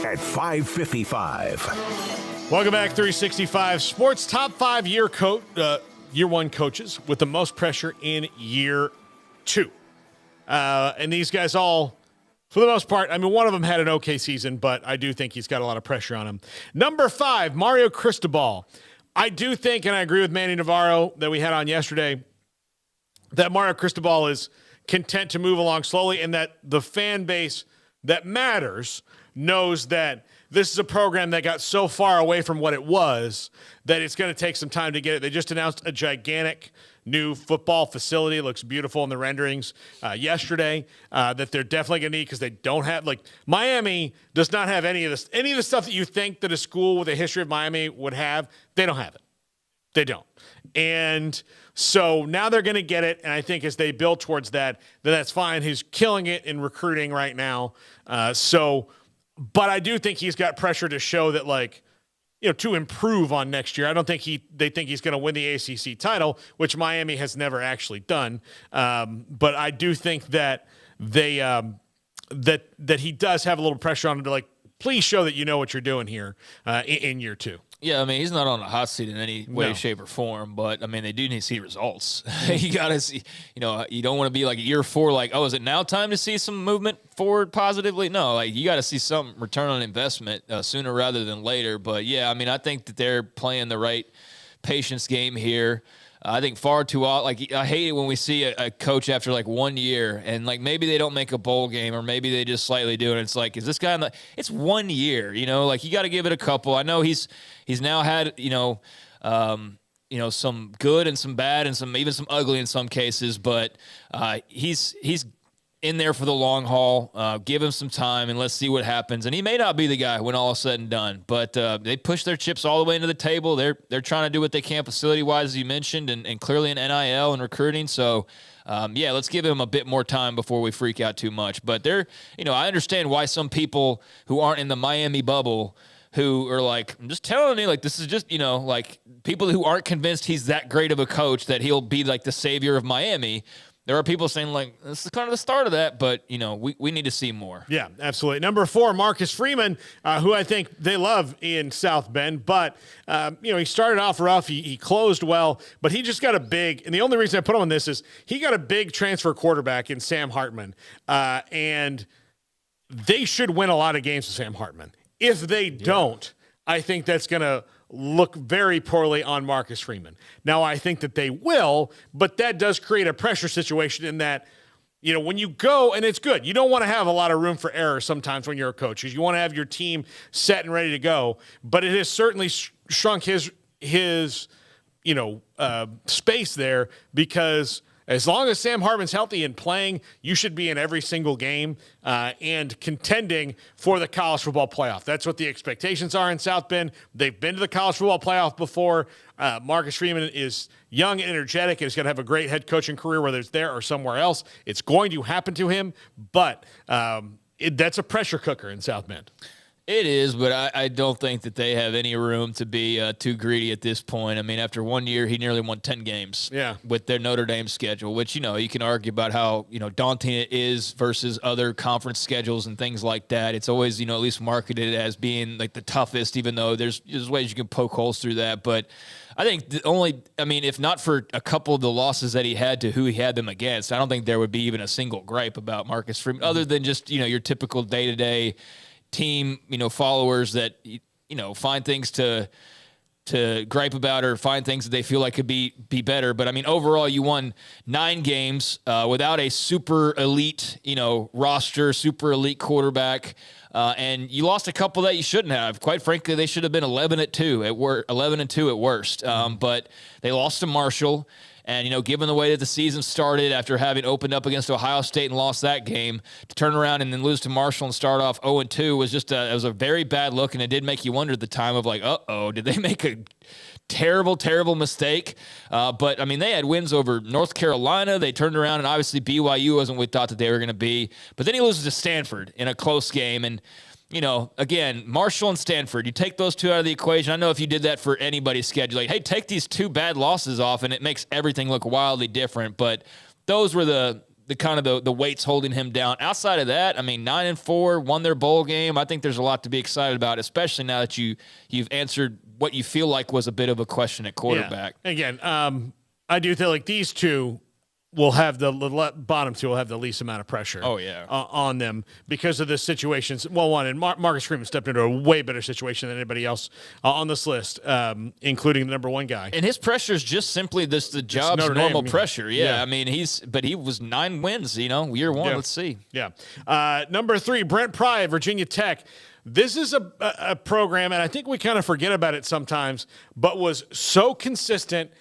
at 5:55. Welcome back, 365 Sports. Top 5 year one coaches with the most pressure in year 2. And these guys all, for the most part, I mean, one of them had an okay season, but I do think he's got a lot of pressure on him. Number 5, Mario Cristobal. I do think, and I agree with Manny Navarro that we had on yesterday, that Mario Cristobal is content to move along slowly and that the fan base that matters knows that this is a program that got so far away from what it was that it's going to take some time to get it. They just announced a gigantic new football facility. It looks beautiful in the renderings yesterday that they're definitely going to need because they don't have, like, Miami does not have any of this. Any of the stuff that you think that a school with a history of Miami would have, they don't have it. They don't. And so now they're going to get it, and I think as they build towards that, then that's fine. He's killing it in recruiting right now. But I do think he's got pressure to show that, like, to improve on next year. I don't think they think he's going to win the ACC title, which Miami has never actually done. But I do think that they that he does have a little pressure on him to, like, please show that you know what you're doing here in year 2. Yeah, I mean, he's not on a hot seat in any way, shape, or form, but, I mean, they do need to see results. You got to see, you don't want to be like year 4, like, oh, is it now time to see some movement forward positively? No, like, you got to see some return on investment sooner rather than later. But, yeah, I mean, I think that they're playing the right patience game here. I think far too often, like, I hate it when we see a coach after, like, 1 year and, like, maybe they don't make a bowl game or maybe they just slightly do. And it's like, is this guy in the – it's 1 year, like, you got to give it a couple. I know he's now had, some good and some bad and even some ugly in some cases, but he's in there for the long haul. Give him some time and let's see what happens. And he may not be the guy when all is said and done, but they push their chips all the way into the table. They're trying to do what they can facility-wise, as you mentioned, and clearly in NIL and recruiting. So, let's give him a bit more time before we freak out too much. But I understand why some people who aren't in the Miami bubble who are like, I'm just telling you, like, this is just, like, people who aren't convinced he's that great of a coach that he'll be like the savior of Miami. There are people saying, like, this is kind of the start of that, but, we need to see more. Yeah, absolutely. Number 4, Marcus Freeman, who I think they love in South Bend, but, he started off rough. He closed well, but he just got a big, and the only reason I put him on this is he got a big transfer quarterback in Sam Hartman, and they should win a lot of games with Sam Hartman. If they don't, I think that's going to look very poorly on Marcus Freeman. Now, I think that they will, but that does create a pressure situation in that, when you go, and it's good, you don't want to have a lot of room for error sometimes when you're a coach. You want to have your team set and ready to go, but it has certainly shrunk his space there because as long as Sam Hartman's healthy and playing, you should be in every single game and contending for the college football playoff. That's what the expectations are in South Bend. They've been to the college football playoff before. Marcus Freeman is young and energetic and is going to have a great head coaching career, whether it's there or somewhere else. It's going to happen to him, but that's a pressure cooker in South Bend. It is, but I don't think that they have any room to be too greedy at this point. I mean, after 1 year, he nearly won 10 games with their Notre Dame schedule, which, you can argue about how, daunting it is versus other conference schedules and things like that. It's always, at least marketed as being like the toughest, even though there's ways you can poke holes through that. But I think if not for a couple of the losses that he had to who he had them against, I don't think there would be even a single gripe about Marcus Freeman other than just, your typical day-to-day team, followers that, find things to gripe about or find things that they feel like could be better. But I mean, overall, you won 9 games without a super elite, roster, super elite quarterback. And you lost a couple that you shouldn't have. Quite frankly, they should have been 11-2 at worst. But they lost to Marshall. And, given the way that the season started after having opened up against Ohio State and lost that game, to turn around and then lose to Marshall and start off 0-2 was just it was a very bad look, and it did make you wonder at the time of like, uh-oh, did they make a terrible, terrible mistake? But, I mean, they had wins over North Carolina. They turned around, and obviously BYU wasn't what we thought that they were going to be. But then he loses to Stanford in a close game, and again, Marshall and Stanford, you take those two out of the equation. I know if you did that for anybody's schedule, like, hey, take these 2 bad losses off, and it makes everything look wildly different. But those were the the weights holding him down. Outside of that, I mean, 9-4, won their bowl game. I think there's a lot to be excited about, especially now that you've answered what you feel like was a bit of a question at quarterback. Yeah. Again, I do feel like these two will have the bottom two will have the least amount of pressure. Oh yeah, on them because of the situations. Well, one, and Marcus Freeman stepped into a way better situation than anybody else on this list, including the number one guy. And his pressure is just simply the job's normal pressure. Yeah, I mean he was 9 wins. Year one. Yeah. Let's see. Yeah, number 3, Brent Pry, Virginia Tech. This is a program, and I think we kind of forget about it sometimes, but was so consistent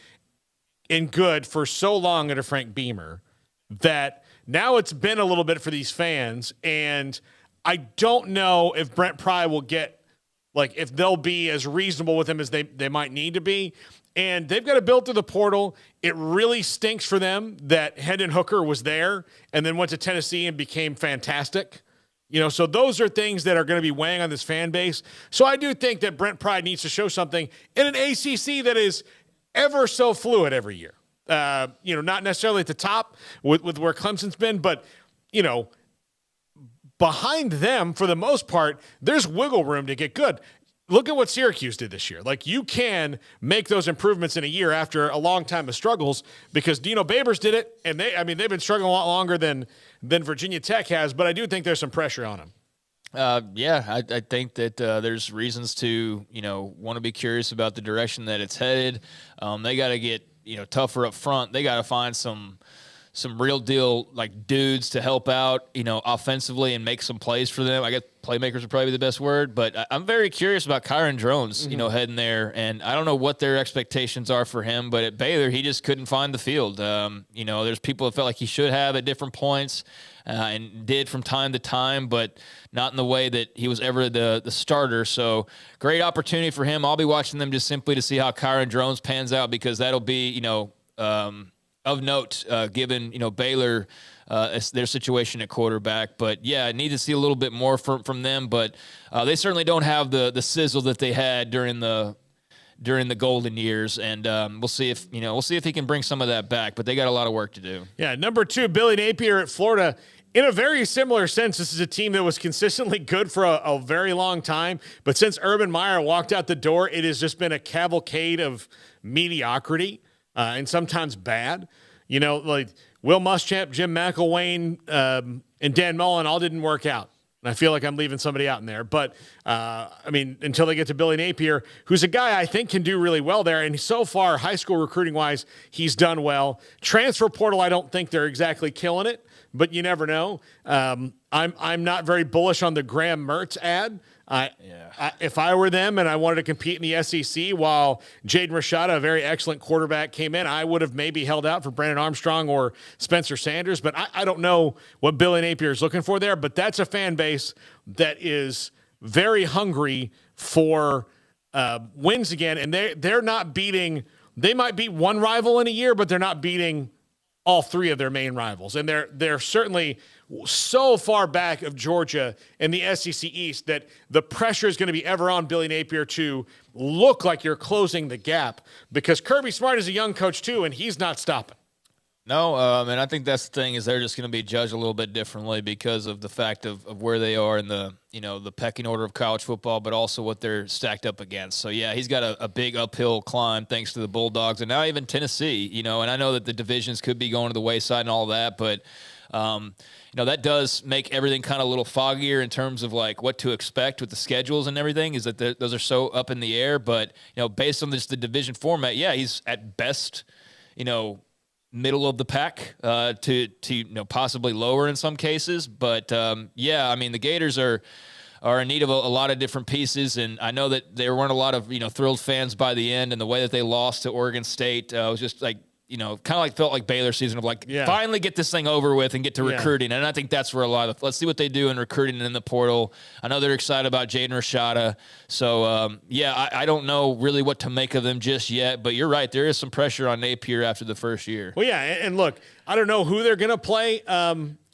and good for so long under Frank Beamer that now it's been a little bit for these fans. And I don't know if Brent Pry will get, if they'll be as reasonable with him as they might need to be. And they've got to build through the portal. It really stinks for them that Hendon Hooker was there and then went to Tennessee and became fantastic. So those are things that are going to be weighing on this fan base. So I do think that Brent Pry needs to show something in an ACC that is ever so fluid every year. Not necessarily at the top with where Clemson's been, but, behind them, for the most part, there's wiggle room to get good. Look at what Syracuse did this year. You can make those improvements in a year after a long time of struggles because Dino Babers did it, and they've been struggling a lot longer than Virginia Tech has, but I do think there's some pressure on them. I think that there's reasons to, want to be curious about the direction that it's headed. They got to get, tougher up front. They got to find some real deal dudes to help out, offensively and make some plays for them. I guess playmakers would probably be the best word, but I'm very curious about Kyron Drones, heading there. And I don't know what their expectations are for him, but at Baylor, he just couldn't find the field. There's people that felt like he should have at different points. And did from time to time, but not in the way that he was ever the starter. So great opportunity for him. I'll be watching them just simply to see how Kyron Drones pans out because that'll be, of note given, Baylor, their situation at quarterback. But, yeah, I need to see a little bit more from them. But they certainly don't have the sizzle that they had during the golden years, and we'll see if he can bring some of that back. But they got a lot of work to do. Yeah, number 2, Billy Napier at Florida. In a very similar sense, this is a team that was consistently good for a very long time, but since Urban Meyer walked out the door, it has just been a cavalcade of mediocrity and sometimes bad. Will Muschamp, Jim McElwain, and Dan Mullen all didn't work out. And I feel like I'm leaving somebody out in there. But, until they get to Billy Napier, who's a guy I think can do really well there. And so far, high school recruiting-wise, he's done well. Transfer portal, I don't think they're exactly killing it, but you never know. I'm not very bullish on the Graham Mertz ad. If I were them and I wanted to compete in the SEC while Jaden Rashada, a very excellent quarterback, came in, I would have maybe held out for Brandon Armstrong or Spencer Sanders. But I don't know what Billy Napier is looking for there. But that's a fan base that is very hungry for wins again. And they're not beating – they might beat one rival in a year, but they're not beating all 3 of their main rivals. And they're certainly – so far back of Georgia in the SEC East that the pressure is going to be ever on Billy Napier to look like you're closing the gap because Kirby Smart is a young coach too, and he's not stopping. No, and I think that's the thing is they're just going to be judged a little bit differently because of the fact of where they are in the the pecking order of college football, but also what they're stacked up against. So yeah, he's got a big uphill climb thanks to the Bulldogs and now even Tennessee. And I know that the divisions could be going to the wayside and all that, but. That does make everything kind of a little foggier in terms of what to expect with the schedules and everything is that those are so up in the air. But, based on just the division format, yeah, he's at best, middle of the pack to possibly lower in some cases. But, the Gators are in need of a lot of different pieces. And I know that there weren't a lot of, thrilled fans by the end and the way that they lost to Oregon State was just kind of felt like Baylor season of finally get this thing over with and get to recruiting. And I think that's where a lot of, let's see what they do in recruiting and in the portal. I know they're excited about Jaden Rashada. So, I don't know really what to make of them just yet, but you're right. There is some pressure on Napier after the first year. Well, yeah. And look, I don't know who they're going to play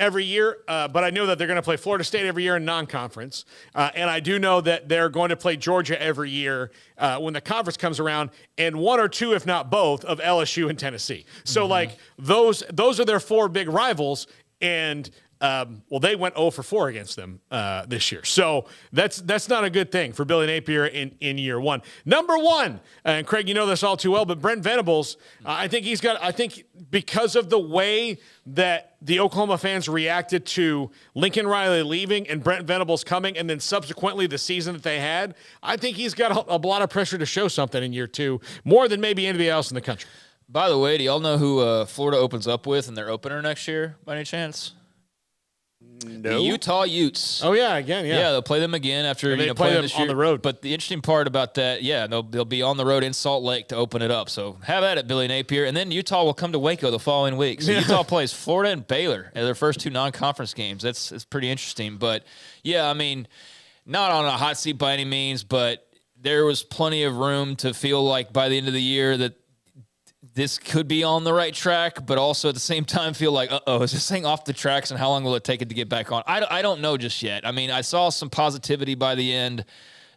every year, but I know that they're going to play Florida State every year in non-conference. And I do know that they're going to play Georgia every year when the conference comes around, and one or two, if not both, of LSU and Tennessee. So, those are their 4 big rivals, And they went 0 for 4 against them this year. So that's not a good thing for Billy Napier in year one. Number one, and Craig, you know this all too well, but Brent Venables, I think because of the way that the Oklahoma fans reacted to Lincoln Riley leaving and Brent Venables coming, and then subsequently the season that they had, I think he's got a lot of pressure to show something in year two, more than maybe anybody else in the country. By the way, do y'all know who Florida opens up with in their opener next year, by any chance? No. The Utah Utes. Oh, yeah, again, yeah. Yeah, they'll play them again after they play playing them this on year. the road. But the interesting part about that, they'll be on the road in Salt Lake to open it up. So have at it, Billy Napier. And then Utah will come to Waco the following week. So Utah plays Florida and Baylor in their first two non-conference games. That's pretty interesting. But, yeah, I mean, not on a hot seat by any means, but there was plenty of room to feel like by the end of the year that this could be on the right track, but also at the same time feel like, is this thing off the tracks, and how long will it take it to get back on? I don't know just yet. I mean, I saw some positivity by the end.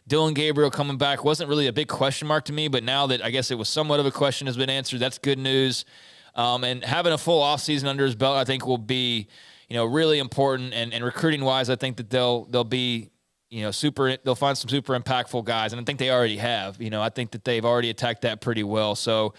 Dylan Gabriel coming back wasn't really a big question mark to me, but now that I guess it was somewhat of a question has been answered, that's good news. And having a full offseason under his belt, I think will be, really important. And recruiting-wise, I think that they'll be, they'll find some super impactful guys, and I think they already have. I think that they've already attacked that pretty well. So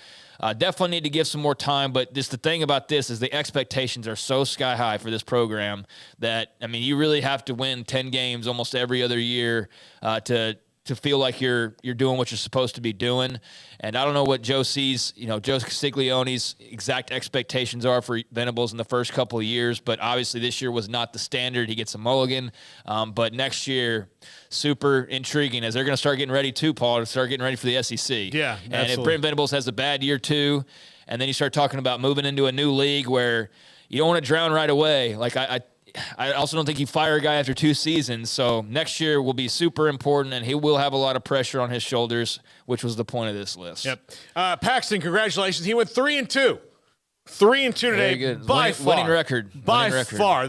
definitely need to give some more time, but just the thing about this is the expectations are so sky high for this program that, I mean, you really have to win 10 games almost every other year to feel like you're doing what you're supposed to be doing. And I don't know what Joe Castiglione's exact expectations are for Venables in the first couple of years, but obviously this year was not the standard. He gets a mulligan. But next year, super intriguing as they're going to start getting ready too, Paul, to start getting ready for the SEC. Yeah, and absolutely. if Brent Venables has a bad year too, and then you start talking about moving into a new league where you don't want to drown right away. Like I also don't think you fire a guy after 2 seasons. So next year will be super important, and he will have a lot of pressure on his shoulders, which was the point of this list. Yep. Paxton, congratulations. He went 3-2. 3-2 today. Very good. Winning record. By far.